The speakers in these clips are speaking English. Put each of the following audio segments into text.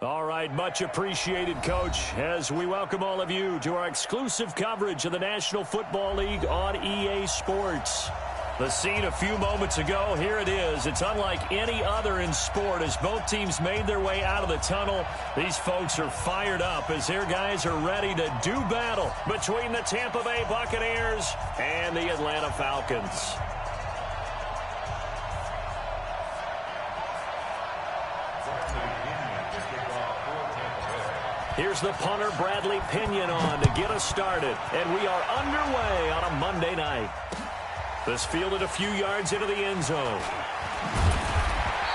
All right, much appreciated, Coach, as we welcome all of you to our exclusive coverage of the National Football League on EA Sports. The scene a few moments ago, here it is. It's unlike any other in sport as both teams made their way out of the tunnel. These folks are fired up as their guys are ready to do battle between the Tampa Bay Buccaneers and the Atlanta Falcons. Here's the punter, Bradley Pinion, on to get us started. And we are underway on a Monday night. This fielded a few yards into the end zone.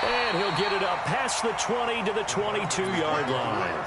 And he'll get it up past the 20 to the 22-yard line.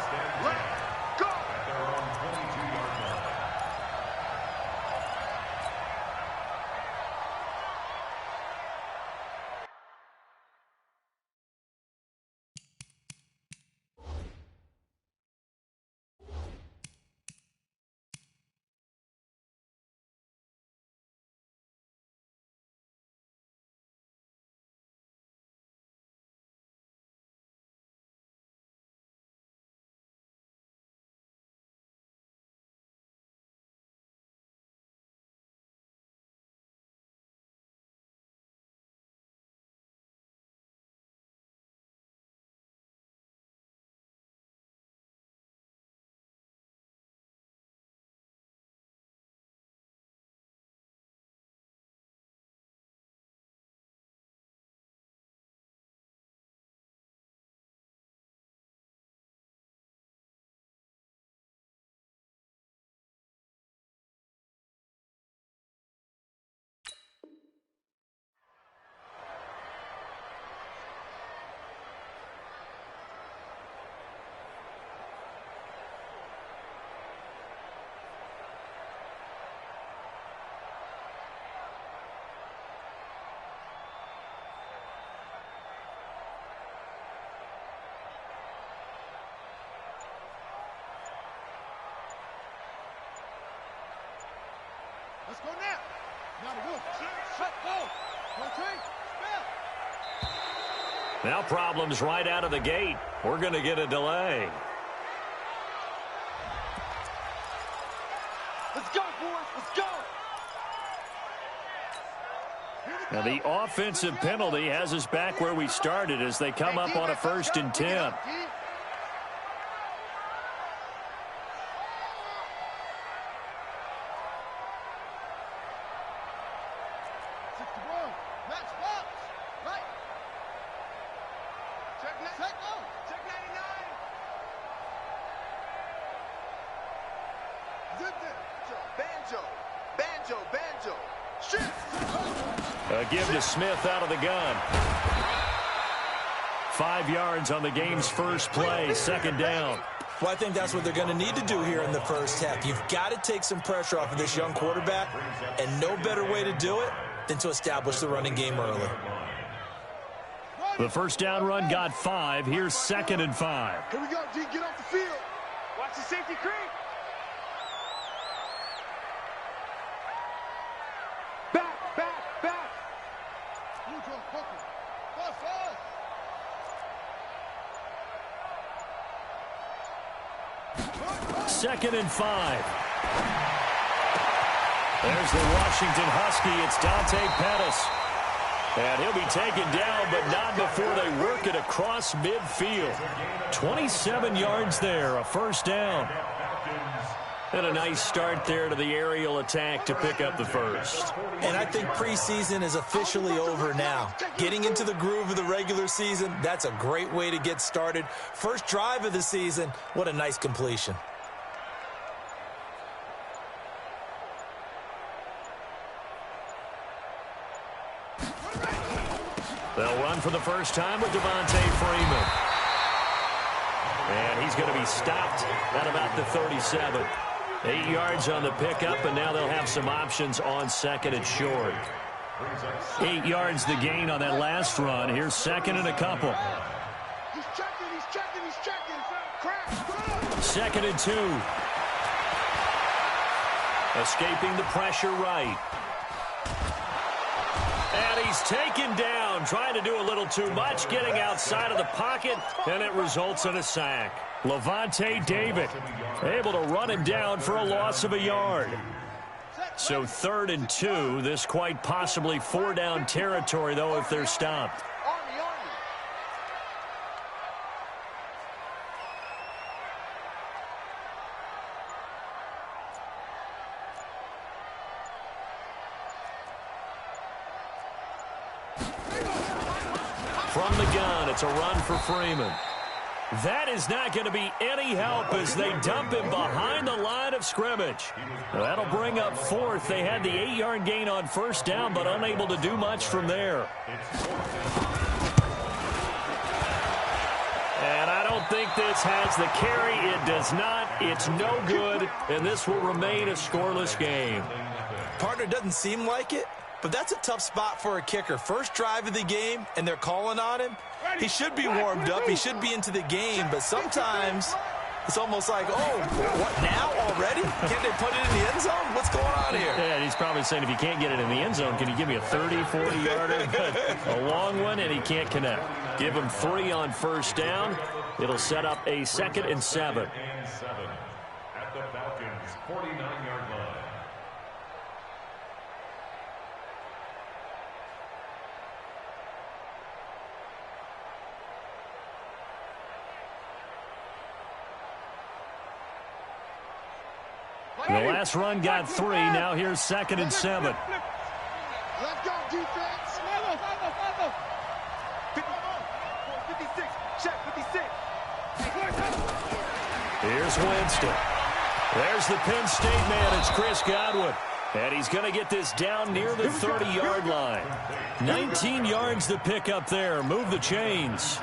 Let's go now. Now to move. Shut go. Rotate. Spell. Now problems right out of the gate. We're going to get a delay. Let's go, boys. Let's go. Now the offensive penalty has us back where we started as they come up on a 1st and 10. Give to Smith out of the gun. 5 yards on the game's first play, 2nd down. Well, I think that's what they're going to need to do here in the first half. You've got to take some pressure off of this young quarterback, and no better way to do it than to establish the running game early. The first down run got 5. Here's 2nd and 5. Here we go, D. Get off the field. Watch the safety creep. Second and 5. There's the Washington Husky. It's Dante Pettis. And he'll be taken down, but not before they work it across midfield. 27 yards there, a first down. And a nice start there to the aerial attack to pick up the first. And I think preseason is officially over now. Getting into the groove of the regular season, that's a great way to get started. First drive of the season, what a nice completion. They'll run for the first time with Devontae Freeman. And he's going to be stopped at about the 37. 8 yards on the pickup, and now they'll have some options on 2nd and short. 8 yards the gain on that last run. Here's 2nd and a couple. He's checking. Crash. 2nd and 2. Escaping the pressure right. And he's taken down, trying to do a little too much, getting outside of the pocket, and it results in a sack. Levante David able to run him down for a loss of a yard. So 3rd and 2. This quite possibly 4-down territory, though, if they're stopped. From the gun, it's a run for Freeman. That is not going to be any help as they dump him behind the line of scrimmage. That'll bring up 4th. They had the 8-yard gain on 1st down, but unable to do much from there. And I don't think this has the carry. It does not. It's no good, and this will remain a scoreless game. Partner, doesn't seem like it, but that's a tough spot for a kicker. First drive of the game, and they're calling on him. He should be warmed up. He should be into the game, but sometimes it's almost like, oh, what, now already? Can't they put it in the end zone? What's going on here? Yeah, he's probably saying, if you can't get it in the end zone, can you give me a 30, 40-yarder? A long one, and he can't connect. Give him 3 on 1st down. It'll set up a 2nd and 7. At the Falcons' 49-yard line. The last run got 3. Now here's 2nd and 7. Let's go, defense. 56. Check 56. Here's Winston. There's the Penn State man. It's Chris Godwin. And he's going to get this down near the 30-yard line. 19 yards to pick up there. Move the chains.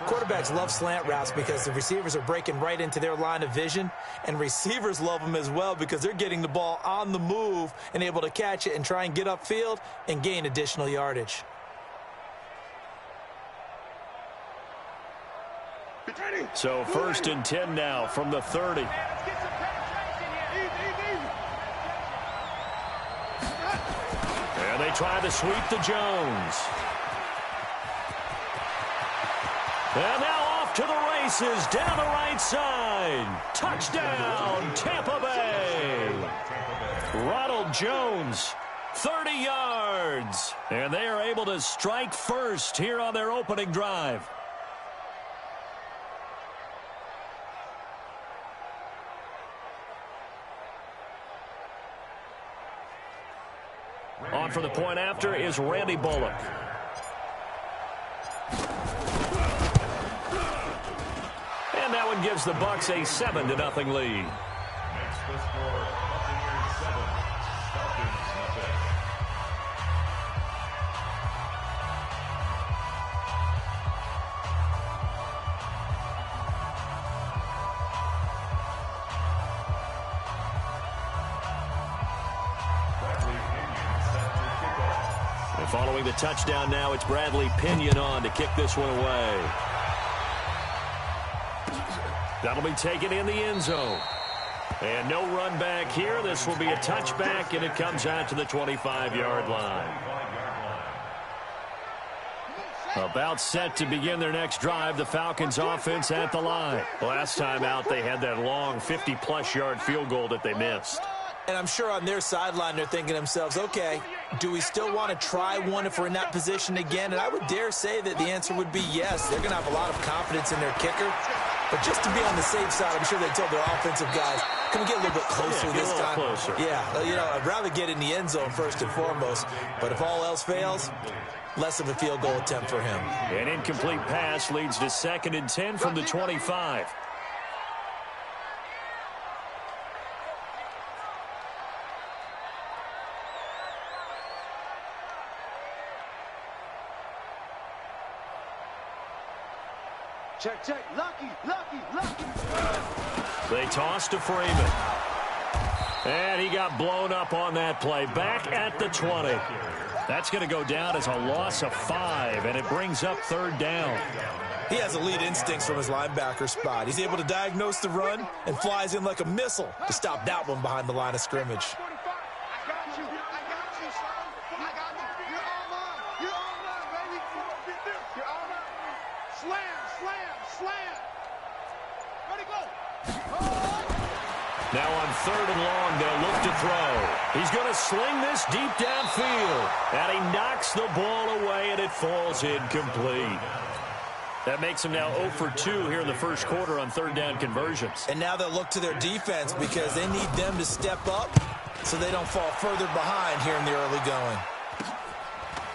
Quarterbacks love slant routes because the receivers are breaking right into their line of vision, and receivers love them as well because they're getting the ball on the move and able to catch it and try and get upfield and gain additional yardage. So 1st and 10 now from the 30. And they try to sweep to Jones. And now off to the races, down the right side. Touchdown, Tampa Bay. Ronald Jones, 30 yards. And they are able to strike first here on their opening drive. On for the point after is Randy Bullock. And that one gives the Bucs a 7-0 lead. Next, the score, Buccaneers 7, Falcons nothing. And following the touchdown now, it's Bradley Pinion on to kick this one away. That'll be taken in the end zone. And no run back here. This will be a touchback, and it comes out to the 25-yard line. About set to begin their next drive, the Falcons offense at the line. Last time out, they had that long 50-plus yard field goal that they missed. And I'm sure on their sideline they're thinking to themselves, okay, do we still want to try one if we're in that position again? And I would dare say that the answer would be yes. They're going to have a lot of confidence in their kicker. But just to be on the safe side, I'm sure they told their offensive guys, can we get a little bit closer this time? Closer. Yeah, you know, I'd rather get in the end zone first and foremost. But if all else fails, less of a field goal attempt for him. An incomplete pass leads to 2nd and 10 from the 25. Check, check. Lucky. They toss to Freeman. And he got blown up on that play. Back at the 20. That's going to go down as a loss of 5, and it brings up 3rd down. He has elite instincts from his linebacker spot. He's able to diagnose the run and flies in like a missile to stop that one behind the line of scrimmage. Slam. Ready, go. Now on 3rd and long, they'll look to throw. He's going to sling this deep downfield. And he knocks the ball away, and it falls incomplete. That makes him now 0 for 2 here in the first quarter on 3rd down conversions. And now they'll look to their defense because they need them to step up so they don't fall further behind here in the early going.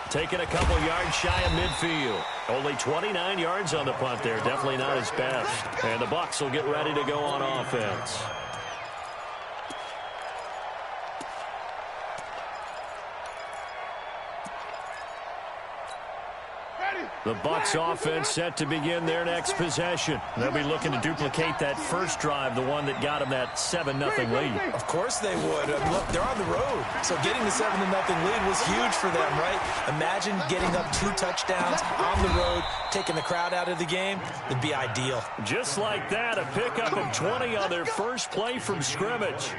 Taking a couple yards shy of midfield. Only 29 yards on the punt there. Definitely not his best. And the Bucs will get ready to go on offense. The Bucs offense set to begin their next possession. They'll be looking to duplicate that first drive, the one that got them that 7-0 lead. Of course they would. Look, they're on the road. So getting the 7-0 lead was huge for them, right? Imagine getting up 2 touchdowns on the road, taking the crowd out of the game. It'd be ideal. Just like that, a pickup of 20 on their first play from scrimmage.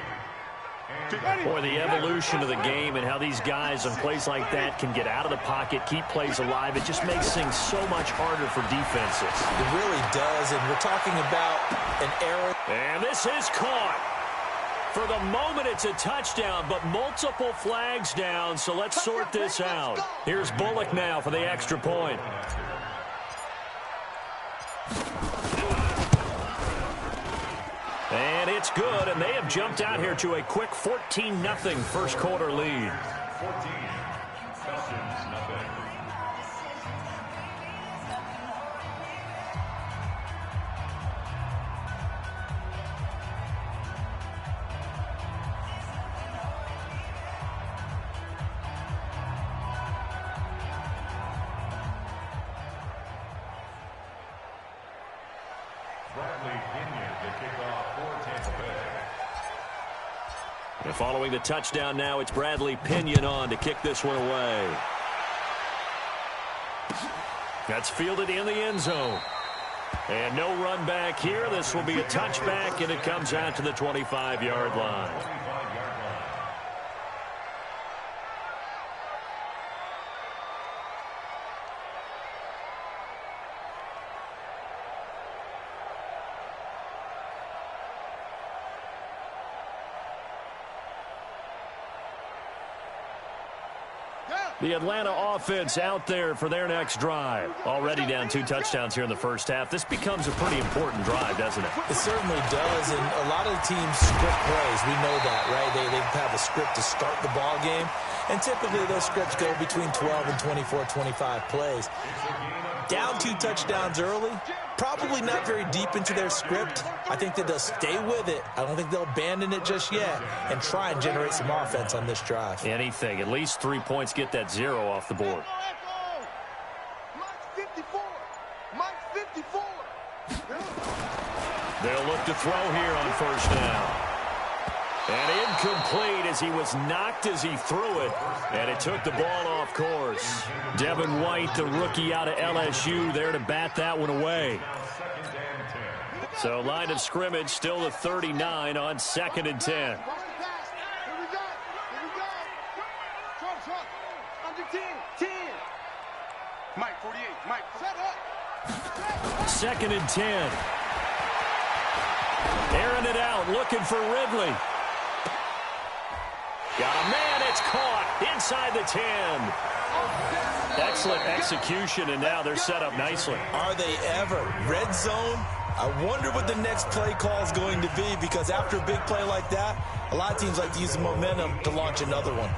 Boy, the evolution of the game and how these guys on plays like that can get out of the pocket, keep plays alive, it just makes things so much harder for defenses. It really does, and we're talking about an error. And this is caught. For the moment, it's a touchdown, but multiple flags down, so let's sort this out. Here's Bullock now for the extra point. And it's good, and they have jumped out here to a quick 14-0 first quarter lead. 14, Falcons, nothing. And following the touchdown now, it's Bradley Pinion on to kick this one away. That's fielded in the end zone. And no run back here. This will be a touchback, and it comes out to the 25-yard line. The Atlanta offense out there for their next drive. Already down 2 touchdowns here in the first half. This becomes a pretty important drive, doesn't it? It certainly does, and a lot of the teams script plays. We know that, right? They have a script to start the ball game, and typically those scripts go between 12 and 24, 25 plays. Down 2 touchdowns early, probably not very deep into their script. I think that they'll stay with it. I don't think they'll abandon it just yet and try and generate some offense on this drive. Anything. At least 3 points, get that 0 off the board. Mike 54. They'll look to throw here on first down. And incomplete as he was knocked as he threw it. And it took the ball off course. Devin White, the rookie out of LSU, there to bat that one away. So line of scrimmage still the 39 on 2nd and 10. Here we go. Under 10. Mike 48. Mike, set up. 2nd and 10. Airing it out, looking for Ridley. Got a man, it's caught inside the 10. Excellent execution, and now they're set up nicely. Are they ever? Red zone? I wonder what the next play call is going to be, because after a big play like that, a lot of teams like to use the momentum to launch another one.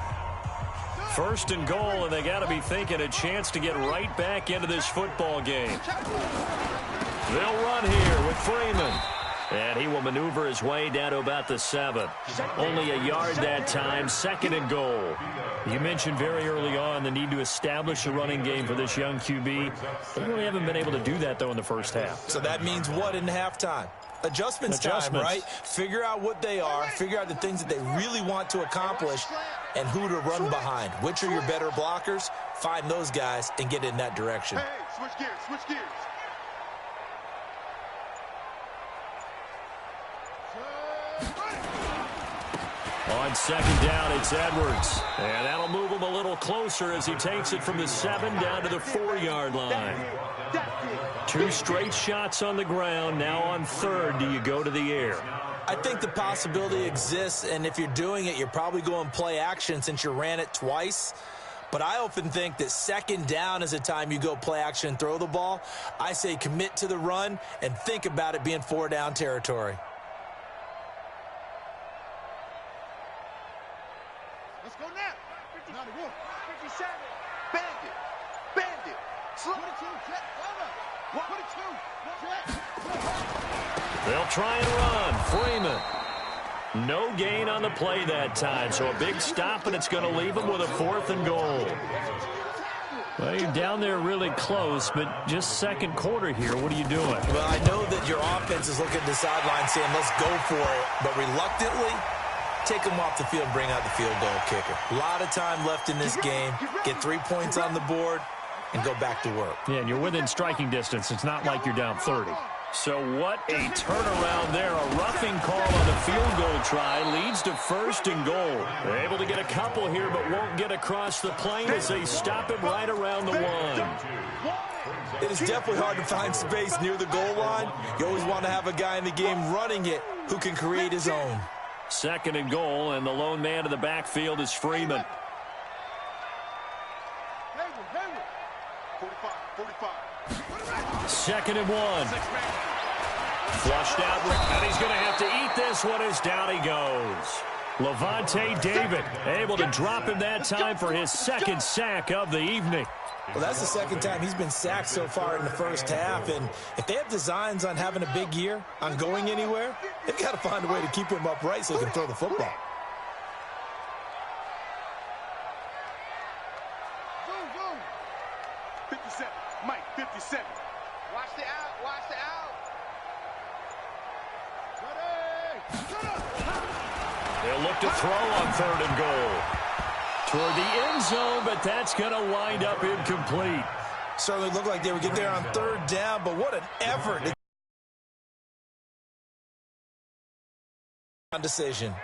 1st and goal, and they got to be thinking a chance to get right back into this football game. They'll run here with Freeman. And he will maneuver his way down to about the 7. Only a yard that time, 2nd and goal. You mentioned very early on the need to establish a running game for this young QB. They really haven't been able to do that, though, in the first half. So that means what in halftime? Adjustments time, right? Figure out what they are, figure out the things that they really want to accomplish, and who to run behind. Which are your better blockers? Find those guys and get in that direction. Hey, switch gears. On second down, it's Edwards. And that'll move him a little closer as he takes it from the 7 down to the 4-yard line. 2 straight shots on the ground. Now on third, do you go to the air? I think the possibility exists, and if you're doing it, you're probably going play action since you ran it twice. But I often think that second down is a time you go play action and throw the ball. I say commit to the run and think about it being 4-down territory. Let's go now. 91. 57. Bandit. Bandit. 22. Jet. Cover. 22. Jet. They'll try and run. Freeman. No gain on the play that time, so a big stop, and it's going to leave them with a 4th and goal. Well, you're down there really close, but just second quarter here. What are you doing? Well, I know that your offense is looking at the sideline saying, let's go for it, but reluctantly, take them off the field and bring out the field goal kicker. A lot of time left in this game. Get 3 points on the board and go back to work. Yeah, and you're within striking distance. It's not like you're down 30. So what a turnaround there. A roughing call on the field goal try leads to 1st and goal. They're able to get a couple here, but won't get across the plane as they stop it right around the 1. It is definitely hard to find space near the goal line. You always want to have a guy in the game running it who can create his own. 2nd and goal, and the lone man in the backfield is Freeman. 2nd and 1. Flushed out, and he's going to have to eat this one as down he goes. Levante David able to drop him that time for his 2nd sack of the evening. Well, that's the 2nd time he's been sacked so far in the first half, and if they have designs on having a big year, on going anywhere, they've got to find a way to keep him upright so he can throw the football. Zoom, zoom. 57. Mike, 57. Watch the out. Watch the out. Ready. They'll look to throw on 3rd and goal. Toward the end zone, but that's going to wind up incomplete. Certainly looked like they would get there on 3rd down, but what an effort. On decision.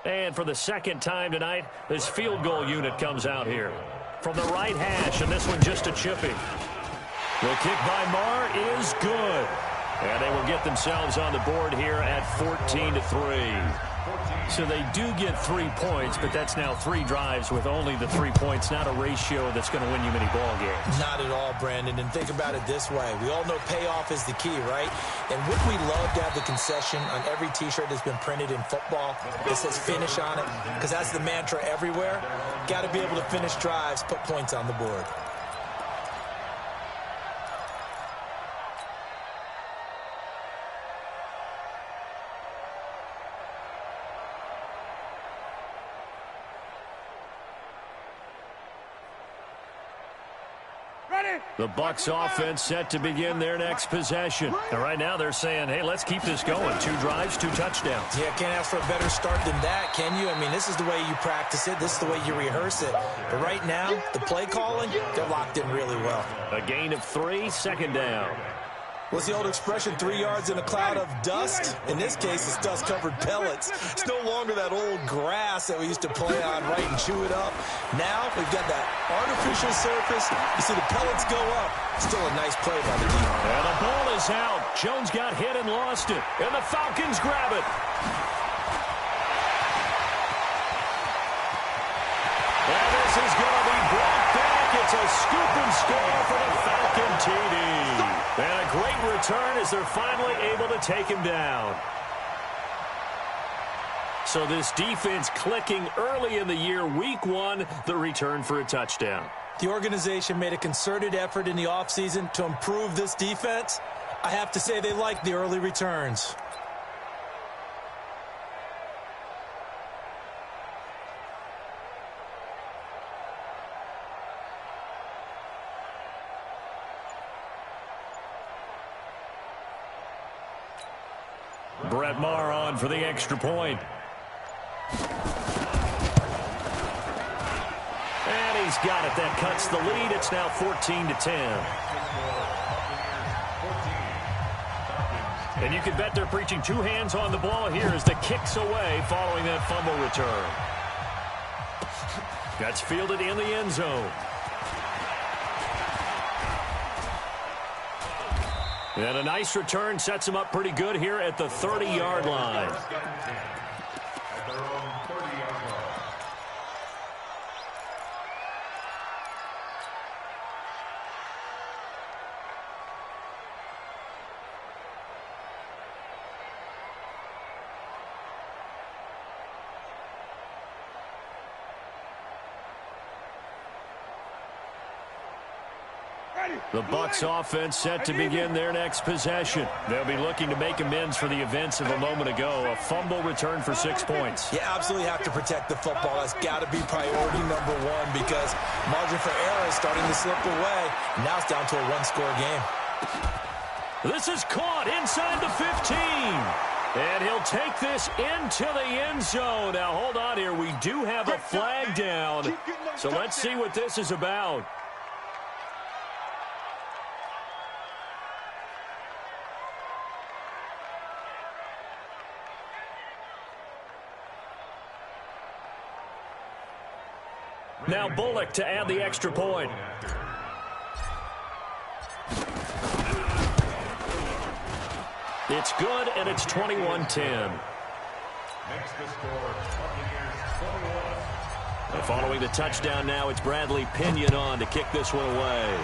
And for the 2nd time tonight, this field goal unit comes out here. From the right hash, and this one just a chippy. The kick by Marr is good. And they will get themselves on the board here at 14-3. So they do get 3 points, but that's now 3 drives with only the 3 points, not a ratio that's going to win you many ball games. Not at all, Brandon. And think about it this way. We all know payoff is the key, right? And wouldn't we love to have the concession on every T-shirt that's been printed in football that says finish on it? Because that's the mantra everywhere. Got to be able to finish drives, put points on the board. The Bucs offense set to begin their next possession. And right now they're saying, hey, let's keep this going. 2 drives, 2 touchdowns. Yeah, can't ask for a better start than that, can you? I mean, this is the way you practice it. This is the way you rehearse it. But right now, the play calling, they're locked in really well. A gain of 3, 2nd down. What's the old expression, 3 yards in a cloud of dust? In this case, it's dust-covered pellets. It's no longer that old grass that we used to play on, right, and chew it up. Now, we've got that artificial surface. You see the pellets go up. Still a nice play by the defense. And the ball is out. Jones got hit and lost it. And the Falcons grab it. And this is going to be brought back. It's a scoop and score for the Falcon TD. And a great return as they're finally able to take him down. So this defense clicking early in the year, week 1, the return for a touchdown. The organization made a concerted effort in the offseason to improve this defense. I have to say they like the early returns. Brett Maher on for the extra point. And he's got it. That cuts the lead. It's now 14-10. And you can bet they're preaching two hands on the ball here as the kick's away following that fumble return. That's fielded in the end zone. And a nice return sets him up pretty good here at the 30-yard line. At their own 30-yard line. The Bucs offense set to begin their next possession. They'll be looking to make amends for the events of a moment ago. A fumble return for 6 points. You absolutely have to protect the football. That's got to be priority number one because margin for error is starting to slip away. Now it's down to a one-score game. This is caught inside the 15. And he'll take this into the end zone. Now, hold on here. We do have a flag down. So let's see what this is about. Now Bullock to add the extra point. It's good, and it's 21-10. Makes the score, Buccaneers 21. And following the touchdown now, it's Bradley Pinion on to kick this one away.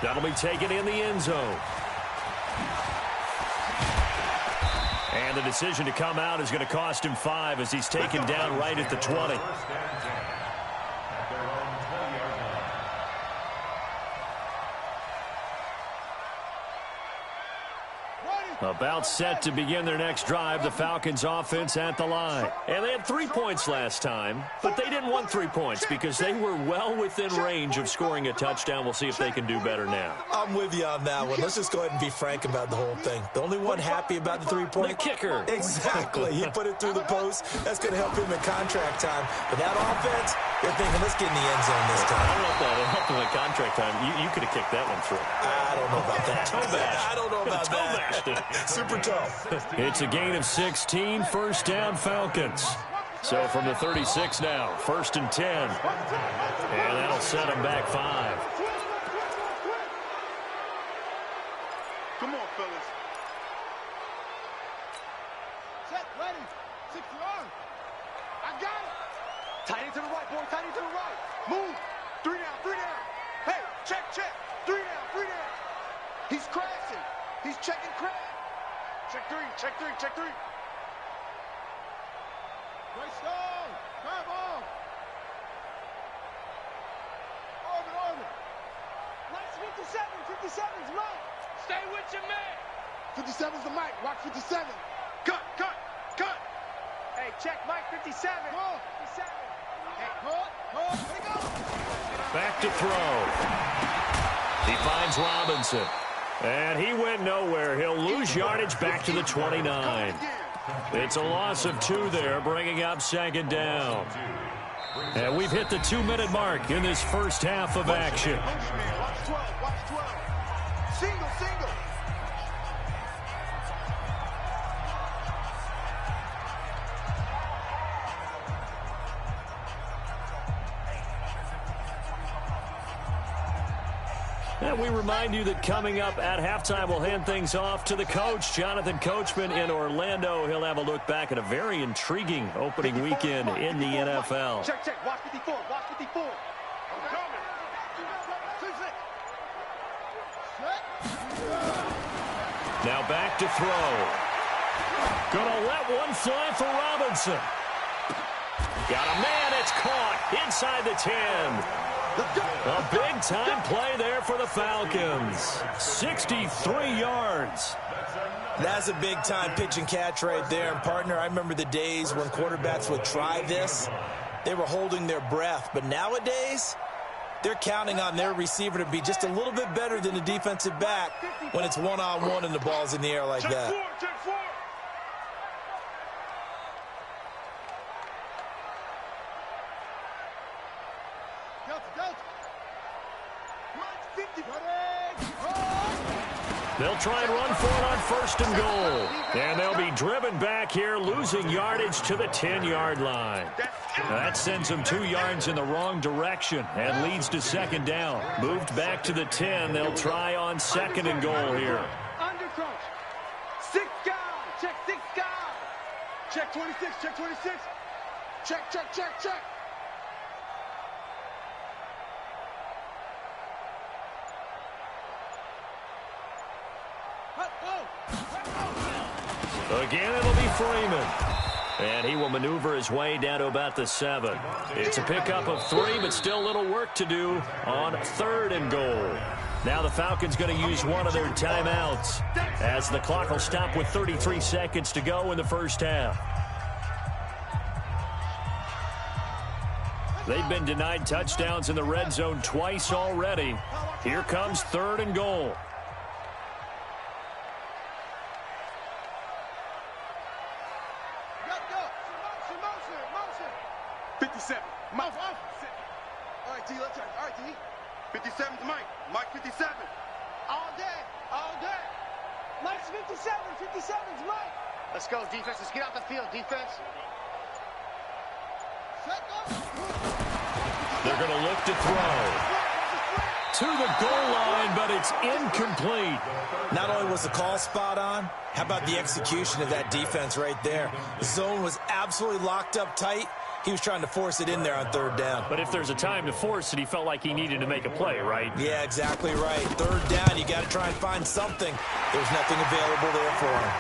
That'll be taken in the end zone. And the decision to come out is going to cost him 5 as he's taken down right at the 20. About set to begin their next drive, the Falcons offense at the line. And they had 3 points last time, but they didn't want 3 points because they were well within range of scoring a touchdown. We'll see if they can do better now. I'm with you on that one. Let's just go ahead and be frank about the whole thing. The only one happy about the 3-point? The kicker. Exactly. He put it through the post. That's going to help him in contract time. But that offense, they're thinking, let's get in the end zone this time. I don't know if that helped him in contract time. You could have kicked that one through. I don't know about that. Toe bash. I don't know about Toe bashed it. Super tough. It's a gain of 16, first down Falcons. So from the 36 now, 1st and 10. And that'll set them back 5. Come on, fellas. Set, ready. 6 yards. I got it. Tight end to the right, boy. Tight end to the right. Move. 3 down, 3 down. Hey, check. 3 down, 3 down. He's crashing. He's checking crash. Check 3. Great stone. Curve on. Orbit. Nice 57's right. Stay with your man. 57's the mic. Watch 57. Cut. Hey, check Mike 57. 57. Hey, hold. Here we go. Back to throw. He finds Robinson. And he went nowhere. He'll lose yardage back to the 29. It's a loss of 2 there, bringing up 2nd down. And we've hit the 2-minute mark in this first half of action. Watch 12. Single. And we remind you that coming up at halftime, we'll hand things off to the coach, Jonathan Coachman in Orlando. He'll have a look back at a very intriguing opening weekend in the NFL. Check. Watch 54. I'm coming. Now back to throw. Gonna let one fly for Robinson. Got a man. It's caught inside the 10. A big-time play there for the Falcons. 63 yards. That's a big-time pitch and catch right there. And, partner, I remember the days when quarterbacks would try this. They were holding their breath. But nowadays, they're counting on their receiver to be just a little bit better than the defensive back when it's one-on-one and the ball's in the air like that. Check 4. Delta. 50. They'll try and run for it on 1st and goal. And they'll be driven back here, losing yardage to the 10-yard line. That sends them 2 yards in the wrong direction and leads to 2nd down. Moved back to the 10. They'll try on 2nd and goal here. Under coach. 6 guys. Check 6 guys. Check 26. Check 26. Check, check, check, check. Again, it'll be Freeman. And he will maneuver his way down to about the 7. It's a pickup of 3, but still little work to do on 3rd and goal. Now the Falcons going to use one of their timeouts as the clock will stop with 33 seconds to go in the first half. They've been denied touchdowns in the red zone twice already. Here comes 3rd and goal. Mouth off. All right, D, let's turn. All right, D. 57's Mike. Mike 57. All day. All day. Mike's 57. 57's Mike. Let's go, defense. Let's get out the field, defense. They're going to look to throw. To the goal line, but it's incomplete. Not only was the call spot on, how about the execution of that defense right there? The zone was absolutely locked up tight. He was trying to force it in there on 3rd down. But if there's a time to force it, he felt like he needed to make a play, right? Yeah, exactly right. 3rd down, you got to try and find something. There's nothing available there for him.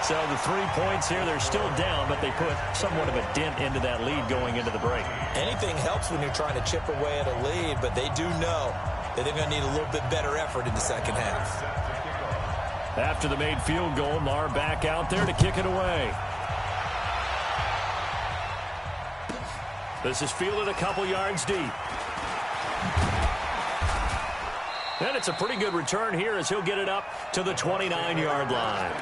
So the 3 points here, they're still down, but they put somewhat of a dent into that lead going into the break. Anything helps when you're trying to chip away at a lead, but they do know that they're going to need a little bit better effort in the second half. After the made field goal, Marr back out there to kick it away. This is fielded a couple yards deep. And it's a pretty good return here as he'll get it up to the 29-yard line.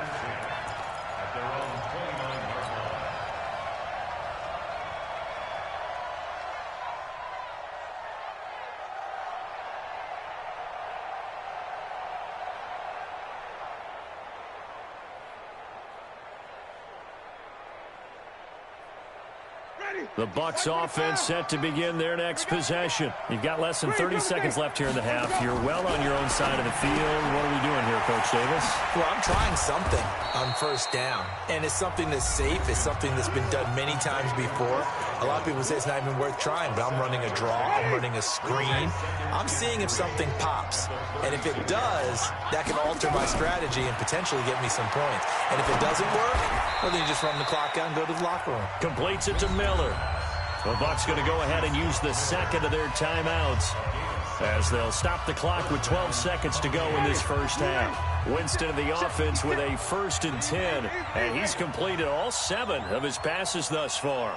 The Bucs offense set to begin their next possession. You've got less than 30 seconds left here in the half. You're well on your own side of the field. What are we doing here, Coach Davis? Well, I'm trying something on 1st down. And it's something that's safe. It's something that's been done many times before. A lot of people say it's not even worth trying, but I'm running a draw. I'm running a screen. I'm seeing if something pops. And if it does, that can alter my strategy and potentially get me some points. And if it doesn't work, well, then you just run the clock out and go to the locker room. Completes it to Miller. The Bucs going to go ahead and use the 2nd of their timeouts as they'll stop the clock with 12 seconds to go in this first half. Winston of the offense with a 1st and 10, and he's completed all 7 of his passes thus far.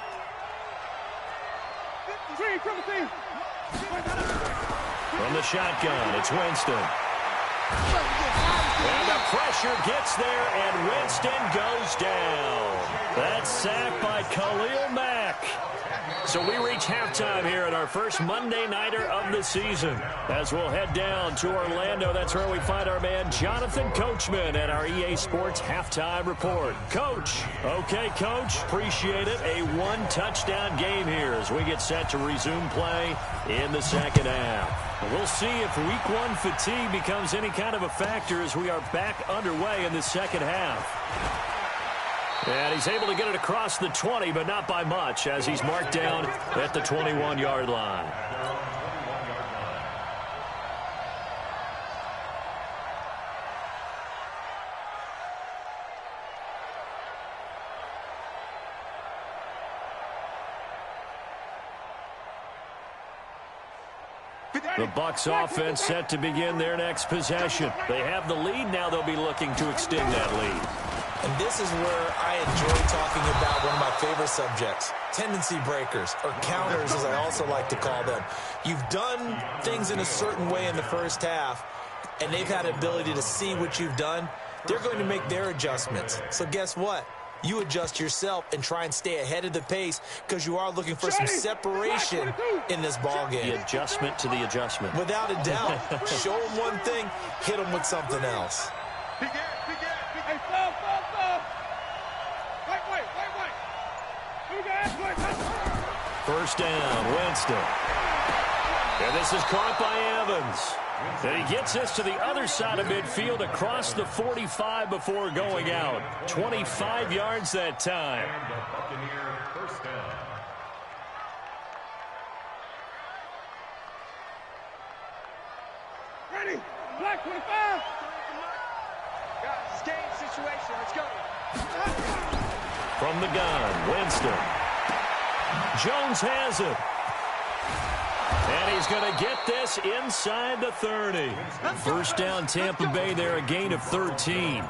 From the shotgun, it's Winston. And the pressure gets there, and Winston goes down. That's sacked by Khalil Mack. So we reach halftime here at our first Monday Nighter of the season. As we'll head down to Orlando, that's where we find our man Jonathan Coachman at our EA Sports Halftime Report. Coach. Okay, Coach. Appreciate it. A 1-touchdown game here as we get set to resume play in the second half. We'll see if Week 1 fatigue becomes any kind of a factor as we are back underway in the second half. And he's able to get it across the 20, but not by much, as he's marked down at the 21-yard line. The Bucs offense set to begin their next possession. They have the lead. Now they'll be looking to extend that lead. And this is where I enjoy talking about one of my favorite subjects, tendency breakers, or counters as I also like to call them. You've done things in a certain way in the first half, and they've had the ability to see what you've done. They're going to make their adjustments. So guess what? you adjust yourself and try and stay ahead of the pace because you are looking for some separation in this ball game. The adjustment to the adjustment. Without a doubt. Show them one thing, hit them with something else. First down, Winston. And this is caught by Evans. And he gets this to the other side of midfield across the 45 before going out. 25 yards that time. And the Buccaneer first down. Ready? Black 25. Guys, it's game situation. Let's go. From the gun, Winston. Jones has it. And he's going to get this inside the 30. First down, Tampa Bay there, a gain of 13.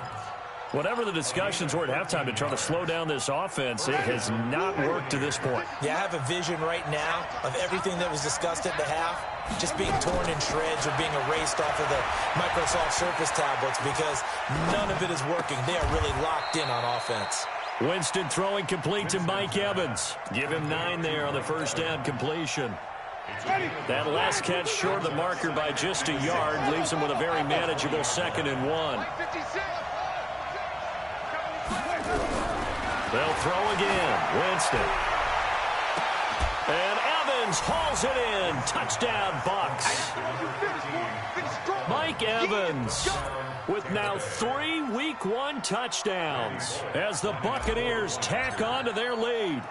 Whatever the discussions were at halftime to try to slow down this offense, it has not worked to this point. Yeah, I have a vision right now of everything that was discussed at the half just being torn in shreds or being erased off of the Microsoft Surface tablets because none of it is working. They are really locked in on offense. Winston throwing complete to Mike Evans. Give him 9 there on the first down completion. That last catch short of the marker by just a yard leaves him with a very manageable 2nd and 1. They'll throw again. Winston. And Evans hauls it in. Touchdown, Bucs. Mike Evans with now 3 Week 1 touchdowns as the Buccaneers tack on to their lead.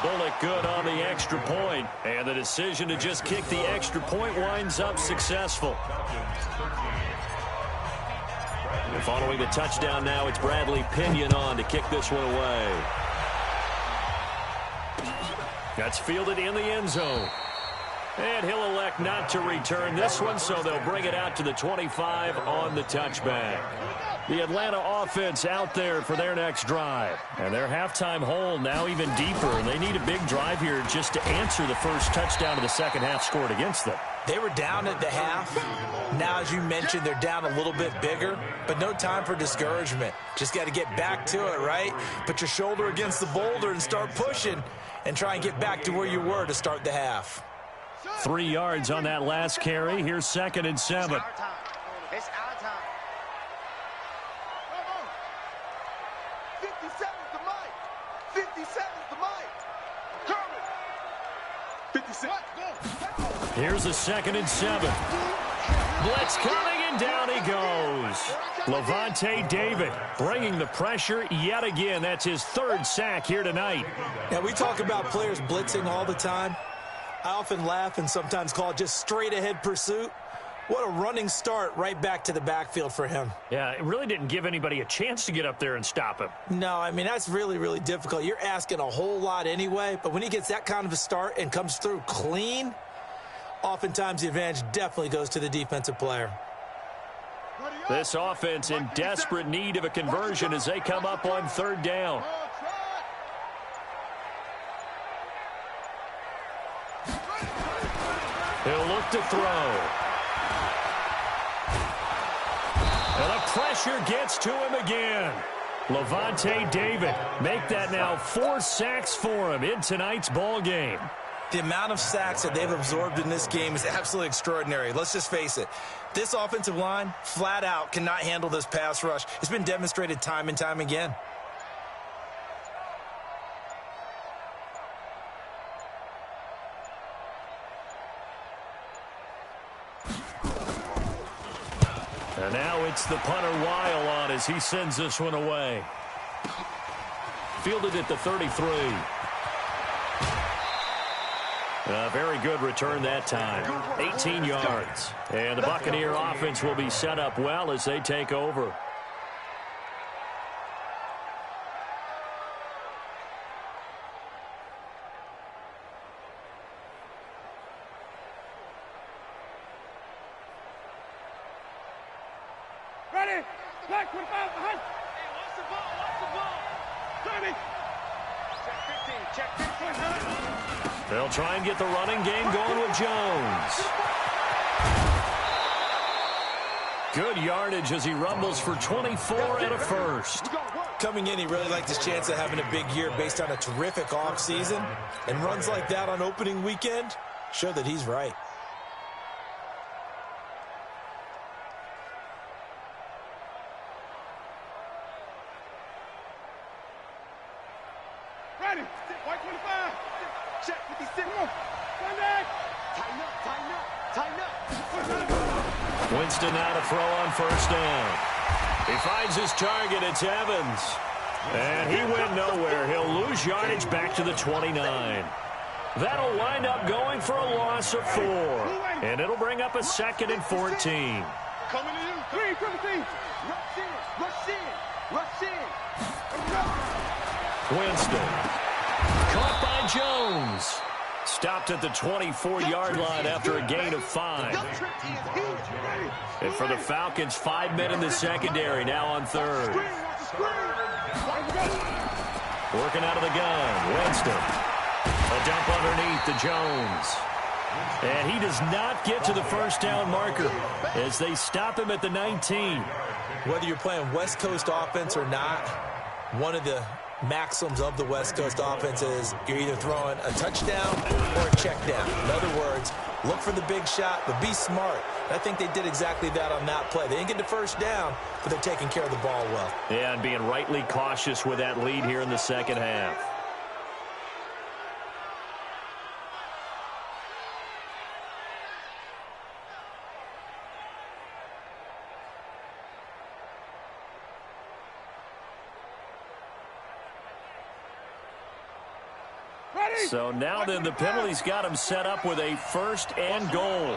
Bullock good on the extra point, and the decision to just kick the extra point winds up successful. And following the touchdown now, it's Bradley Pinion on to kick this one away. That's fielded in the end zone. And he'll elect not to return this one, so they'll bring it out to the 25 on the touchback. The Atlanta offense out there for their next drive. And their halftime hole now even deeper. And they need a big drive here just to answer the first touchdown of the second half scored against them. They were down at the half. Now, as you mentioned, they're down a little bit bigger, but no time for discouragement. Just got to get back to it, right? Put your shoulder against the boulder and start pushing and try and get back to where you were to start the half. 3 yards on that last carry. Here's 2nd and 7. It's our time. It's our time. 57's the mic. 57's the mic. Kermit. 57. Here's a 2nd and 7. Blitz coming, and down he goes. Levante David bringing the pressure yet again. That's his 3rd sack here tonight. Now, we talk about players blitzing all the time. I often laugh and sometimes call it just straight-ahead pursuit. What a running start right back to the backfield for him. Yeah, it really didn't give anybody a chance to get up there and stop him. No, I mean, that's really, really difficult. You're asking a whole lot anyway, but when he gets that kind of a start and comes through clean, oftentimes the advantage definitely goes to the defensive player. This offense in desperate need of a conversion as they come up on 3rd down. He'll look to throw. And the pressure gets to him again. Levante David make that now 4 sacks for him in tonight's ball game. The amount of sacks that they've absorbed in this game is absolutely extraordinary. Let's just face it. This offensive line, flat out, cannot handle this pass rush. It's been demonstrated time and time again. And now it's the punter Weil on as he sends this one away. Fielded at the 33. A very good return that time. 18 yards. And the Buccaneer offense will be set up well as they take over. Ready? Black 25 behind. Hey, watch the ball. Watch the ball. 30. Check 15. Check 15. They'll try and get the running game going with Jones. Good yardage as he rumbles for 24 and a first. Coming in, he really liked his chance of having a big year based on a terrific offseason. And runs like that on opening weekend show that he's right. Ready. White 25. Check 56. Come on. Tighten up, tighten up, tighten up. Winston now to throw on first down. He finds his target. It's Evans. And he went nowhere. He'll lose yardage back to the 29. That'll wind up going for a loss of 4. And it'll bring up a 2nd and 14. Coming to you. 3-17. Rush in, rush in, rush in. Winston. Caught by Jones. Stopped at the 24-yard line after a gain of 5. And for the Falcons, 5 men in the secondary now on third. Working out of the gun, Winston. A dump underneath to Jones. And he does not get to the first down marker as they stop him at the 19. Whether you're playing West Coast offense or not, one of the maxims of the West Coast offense is you're either throwing a touchdown or a check down. In other words, look for the big shot, but be smart. And I think they did exactly that on that play. They didn't get the first down, but they're taking care of the ball well. Yeah, and being rightly cautious with that lead here in the second half. So now then the penalty's got him set up with a 1st and goal.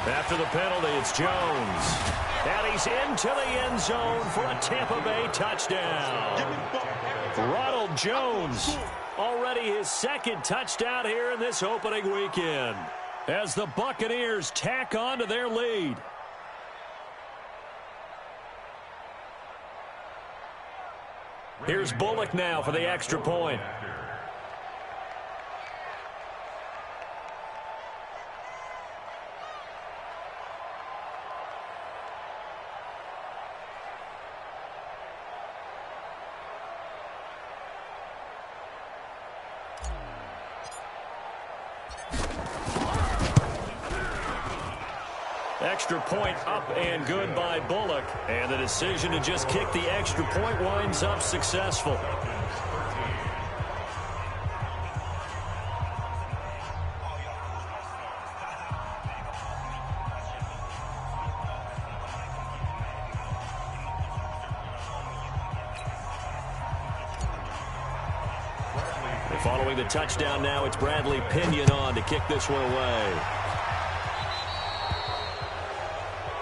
After the penalty, it's Jones. And he's into the end zone for a Tampa Bay touchdown. Ronald Jones, already his 2nd touchdown here in this opening weekend, as the Buccaneers tack on to their lead. Here's Bullock now for the extra point. Extra point up and good by Bullock. And the decision to just kick the extra point winds up successful. And following the touchdown now, it's Bradley Pinion on to kick this one away.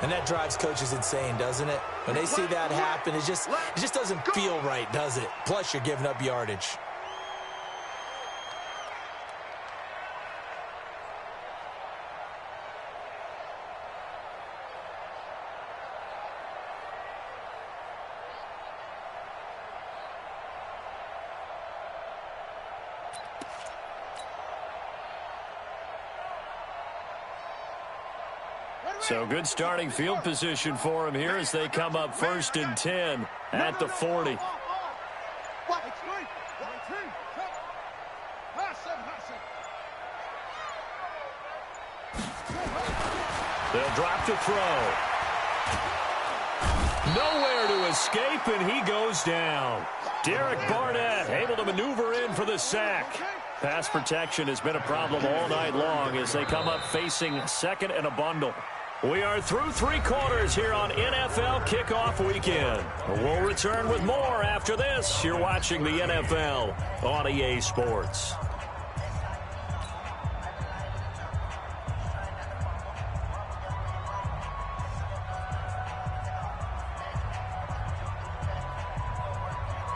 And that drives coaches insane, doesn't it? When they see that happen, it just doesn't feel right, does it? Plus, you're giving up yardage. So good starting field position for him here as they come up 1st and 10 at the 40. They'll drop to throw. Nowhere to escape, and he goes down. Derek Barnett able to maneuver in for the sack. Pass protection has been a problem all night long as they come up facing 2nd and a bundle. We are through 3 quarters here on NFL Kickoff Weekend. We'll return with more after this. You're watching the NFL on EA Sports.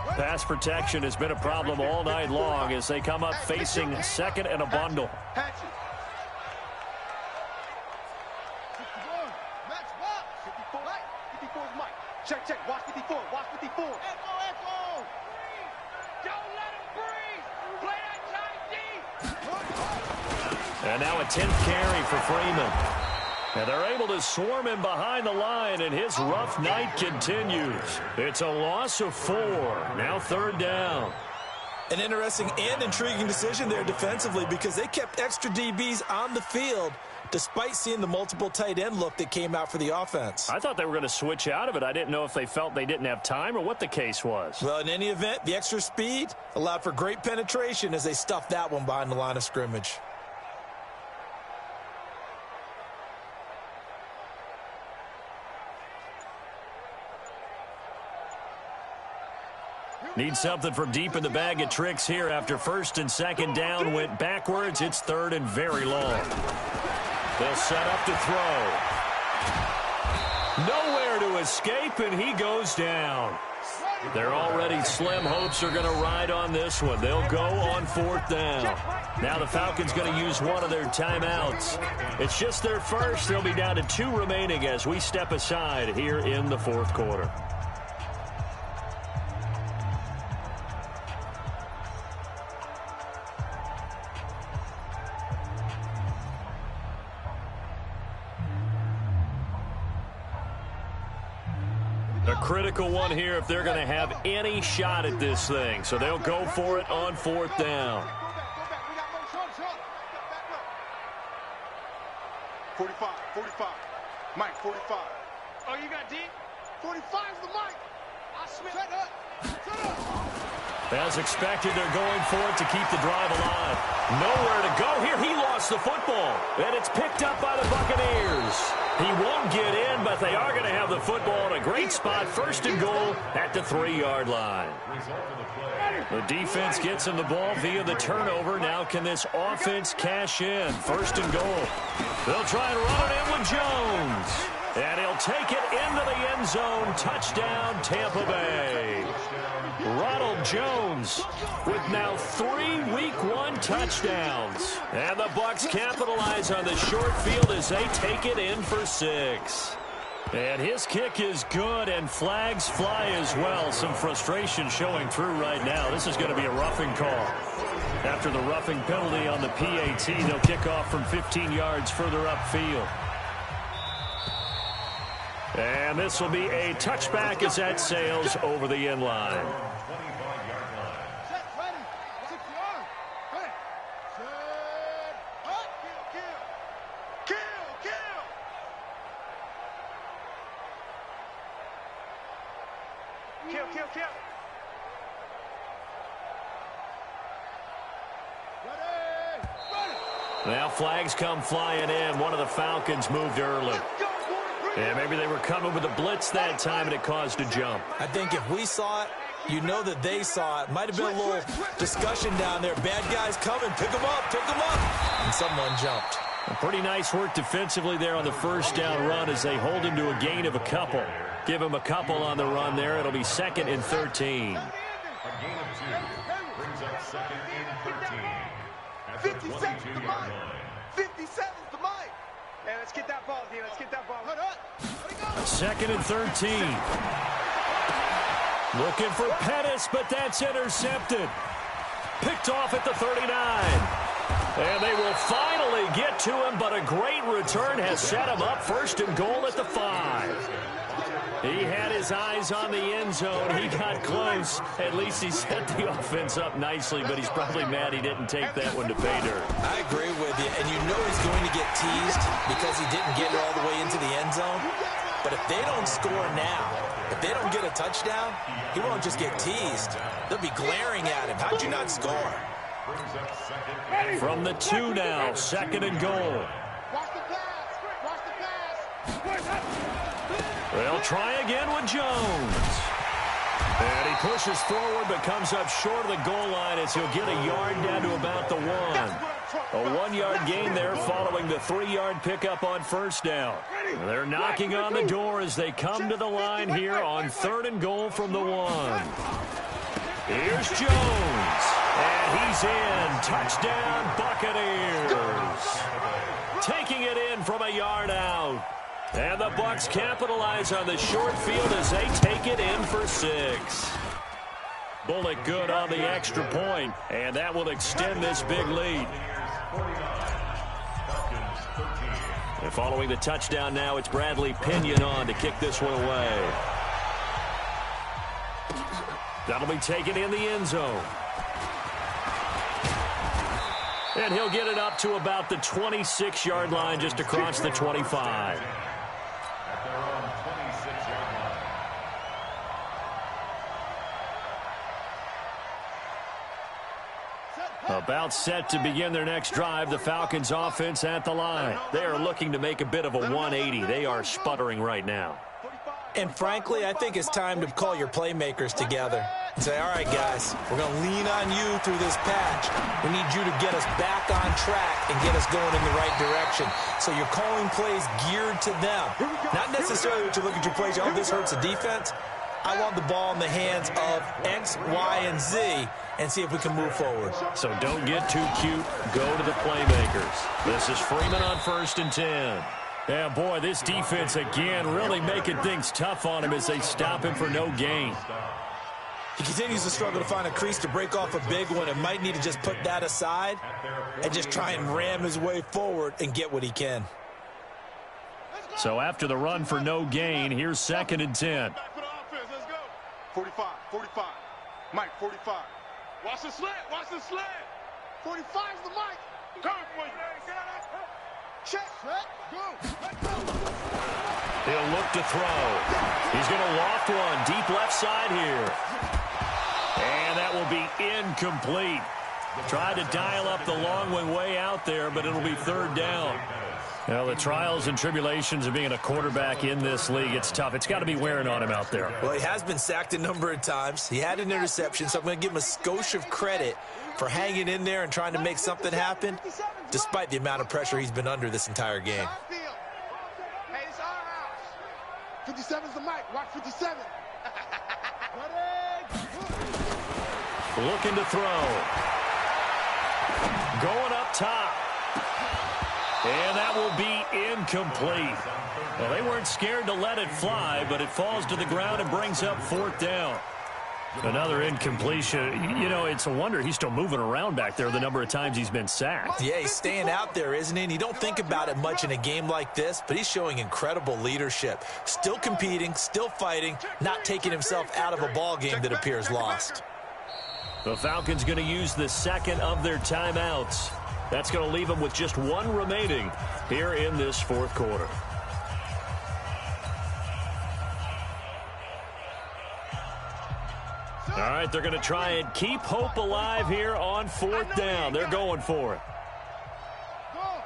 Pass protection has been a problem all night long as they come up facing 2nd and a bundle. Check, check. Watch 54. Watch 54. Echo, echo. Don't let him breathe. Play that tight D. And now a 10th carry for Freeman. And they're able to swarm him behind the line, and his rough night continues. It's a loss of 4. Now 3rd down. An interesting and intriguing decision there defensively because they kept extra DBs on the field despite seeing the multiple tight end look that came out for the offense. I thought they were going to switch out of it. I didn't know if they felt they didn't have time or what the case was. Well, in any event, the extra speed allowed for great penetration as they stuffed that one behind the line of scrimmage. Need something from deep in the bag of tricks here after 1st and 2nd down went backwards. It's 3rd and very long. They'll set up to throw. Nowhere to escape, and he goes down. Their already slim hopes are going to ride on this one. They'll go on 4th down. Now the Falcons going to use one of their timeouts. It's just their first. They'll be down to 2 remaining as we step aside here in the 4th quarter. A critical one here if they're going to have any shot at this thing. So they'll go for it on 4th down. 45, 45. Mike, 45. Oh, you got deep? 45's the Mike. Shut up. Shut up. As expected, they're going for it to keep the drive alive. Nowhere to go here. He lost the football. And it's picked up by the Buccaneers. He won't get in, but they are going to have the football in a great spot. 1st and goal at the 3-yard line. The defense gets him the ball via the turnover. Now can this offense cash in? 1st and goal. They'll try and run it in with Jones. And he'll take it into the end zone. Touchdown, Tampa Bay. Ronald Jones with now 3 Week 1 touchdowns. And the Bucs capitalize on the short field as they take it in for 6. And his kick is good, and flags fly as well. Some frustration showing through right now. This is going to be a roughing call. After the roughing penalty on the PAT, they'll kick off from 15 yards further upfield. And this will be a touchback as that sails over the end line. Kill. Now flags come flying in. One of the Falcons moved early. And maybe they were coming with a blitz that time, and it caused a jump. I think if we saw it, you know that they saw it. Might have been a little discussion down there. Bad guys coming. Pick them up. And someone jumped. A pretty nice work defensively there on the 1st down run as they hold him to a gain of a couple. Give him a couple on the run there. It'll be 2nd and 13. A gain of 2 brings up 2nd and 13. At the 57's the 22-yard Mike. line. 57's the Mike. Hey, let's get that ball, D. Let's get that ball. Let it go. 2nd and 13. Looking for Pettis, but that's intercepted. Picked off at the 39. And they will finally get to him, but a great return has set him up. 1st and goal at the 5. He had his eyes on the end zone. He got close. At least he set the offense up nicely, but he's probably mad he didn't take that one to pay dirt. I agree with you, and you know he's going to get teased because he didn't get it all the way into the end zone. But if they don't score now, if they don't get a touchdown, he won't just get teased. They'll be glaring at him. How'd you not score? From the 2 now, 2nd and goal. Watch the pass. They'll try again with Jones. And he pushes forward but comes up short of the goal line as he'll get a yard down to about the 1. A 1-yard gain there following the 3-yard pickup on 1st down. They're knocking on the door as they come to the line here on 3rd and goal from the 1. Here's Jones. And he's in. Touchdown, Buccaneers. Taking it in from a yard out. And the Bucs capitalize on the short field as they take it in for 6. Bullock good on the extra point, and that will extend this big lead. And following the touchdown now, it's Bradley Pinion on to kick this one away. That'll be taken in the end zone. And he'll get it up to about the 26-yard line, just across the 25. About set to begin their next drive, the Falcons offense at the line. They are looking to make a bit of a 180. They are sputtering right now. And frankly, I think it's time to call your playmakers together and say, all right, guys, we're going to lean on you through this patch. We need you to get us back on track and get us going in the right direction. So you're calling plays geared to them. Not necessarily that you look at your plays, oh, this hurts the defense. I want the ball in the hands of X, Y, and Z and see if we can move forward. So don't get too cute. Go to the playmakers. This is Freeman on 1st and 10. Yeah, boy, this defense again really making things tough on him as they stop him for no gain. He continues to struggle to find a crease to break off a big one and might need to just put that aside and just try and ram his way forward and get what he can. So after the run for no gain, here's 2nd and 10. 45, 45. Mike, 45. Watch the slant, watch the slant. 45's the Mike. Come for you. Check, set, go. Let's go. He'll look to throw. He's going to loft one deep left side here. And that will be incomplete. Tried to dial up the long one way out there, but it'll be 3rd down. Well, the trials and tribulations of being a quarterback in this league, it's tough. It's got to be wearing on him out there. Well, he has been sacked a number of times. He had an interception, so I'm going to give him a skosh of credit for hanging in there and trying to make something happen, despite the amount of pressure he's been under this entire game. Hey, it's our house. 57's the mic. Watch 57. Looking to throw. Going up top. And that will be incomplete. Well, they weren't scared to let it fly, but it falls to the ground and brings up 4th down. Another incompletion. You know, it's a wonder he's still moving around back there the number of times he's been sacked. Yeah, he's staying out there, isn't he? And you don't think about it much in a game like this, but he's showing incredible leadership. Still competing, still fighting, not taking himself out of a ball game that appears lost. The Falcons going to use the 2nd of their timeouts. That's going to leave them with just 1 remaining here in this 4th quarter. All right, they're going to try and keep hope alive here on 4th down. They're going for it. Go.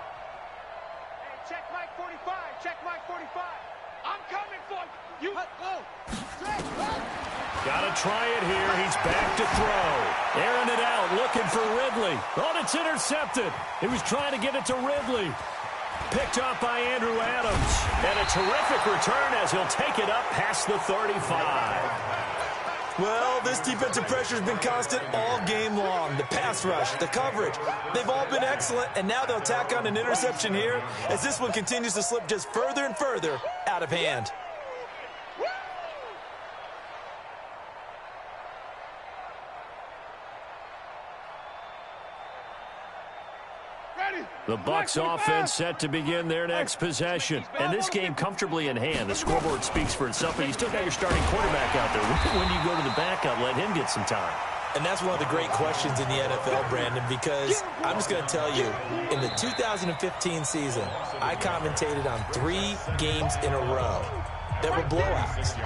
Hey, check Mike 45. Check Mike 45. I'm coming for you. Go. Got to try it here. He's back to throw. Airing it out, looking for Ridley. Oh, it's intercepted. He was trying to get it to Ridley. Picked off by Andrew Adams. And a terrific return as he'll take it up past the 35. Well, this defensive pressure has been constant all game long. The pass rush, the coverage, they've all been excellent, and now they'll tack on an interception here as this one continues to slip just further and further out of hand. The Bucs offense set to begin their next possession. And this game comfortably in hand. The scoreboard speaks for itself, but you still got your starting quarterback out there. When you go to the backup, let him get some time. And that's one of the great questions in the NFL, Brandon, because I'm just going to tell you, in the 2015 season, I commentated on 3 games in a row that were blowouts.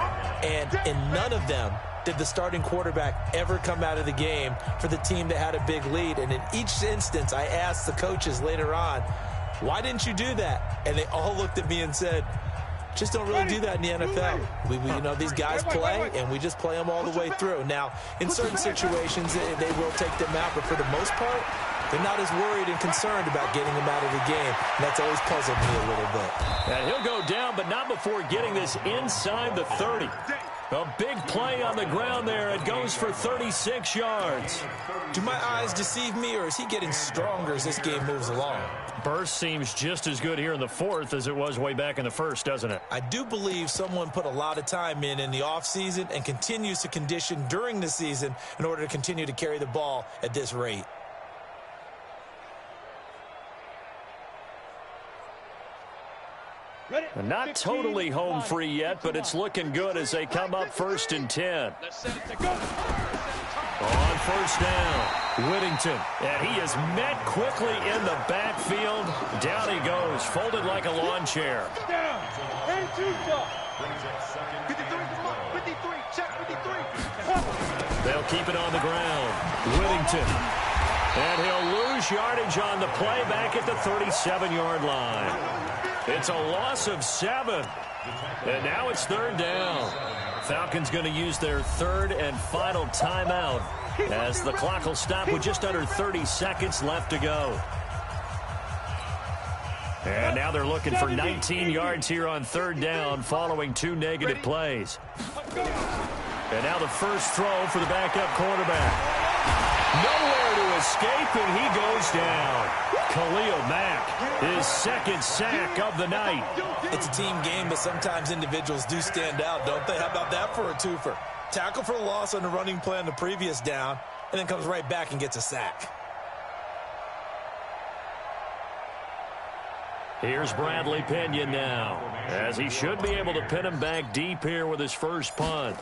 And in none of them did the starting quarterback ever come out of the game for the team that had a big lead. And in each instance, I asked the coaches later on, why didn't you do that? And they all looked at me and said, just don't really do that in the NFL. We you know, these guys play, and we just play them all the way through. Now, in certain situations, they will take them out, but for the most part, they're not as worried and concerned about getting them out of the game. And that's always puzzled me a little bit. And he'll go down, but not before getting this inside the 30. A big play on the ground there. It goes for 36 yards. Do my eyes deceive me, or is he getting stronger as this game moves along? Burst seems just as good here in the 4th as it was way back in the 1st, doesn't it? I do believe someone put a lot of time in the offseason and continues to condition during the season in order to continue to carry the ball at this rate. And not totally home free yet, but it's looking good as they come up 1st and 10. On 1st down, Whittington. And he is met quickly in the backfield. Down he goes, folded like a lawn chair. Down. And 2 stop. 53, check 53. They'll keep it on the ground. Whittington. And he'll lose yardage on the play back at the 37-yard line. It's a loss of 7. And now it's 3rd down. Falcons going to use their 3rd and final timeout as the clock will stop with just under 30 seconds left to go. And now they're looking for 19 yards here on 3rd down following 2 negative plays. And now the first throw for the backup quarterback. Nowhere to escape, and he goes down. Khalil Mack, his 2nd sack of the night. It's a team game, but sometimes individuals do stand out, don't they? How about that for a twofer? Tackle for a loss on the running play on the previous down, and then comes right back and gets a sack. Here's Bradley Pinion now, as he should be able to pin him back deep here with his first punt.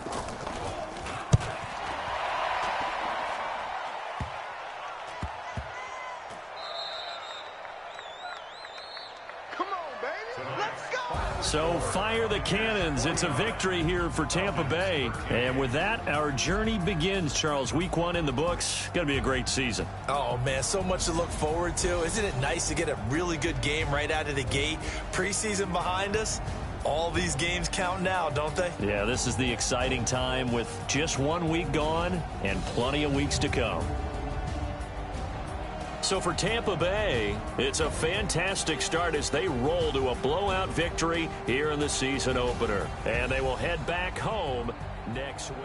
So fire the cannons. It's a victory here for Tampa Bay. And with that, our journey begins, Charles. Week 1 in the books. Going to be a great season. Oh, man, so much to look forward to. Isn't it nice to get a really good game right out of the gate? Preseason behind us. All these games count now, don't they? Yeah, this is the exciting time with just 1 week gone and plenty of weeks to come. So for Tampa Bay, it's a fantastic start as they roll to a blowout victory here in the season opener. And they will head back home next week.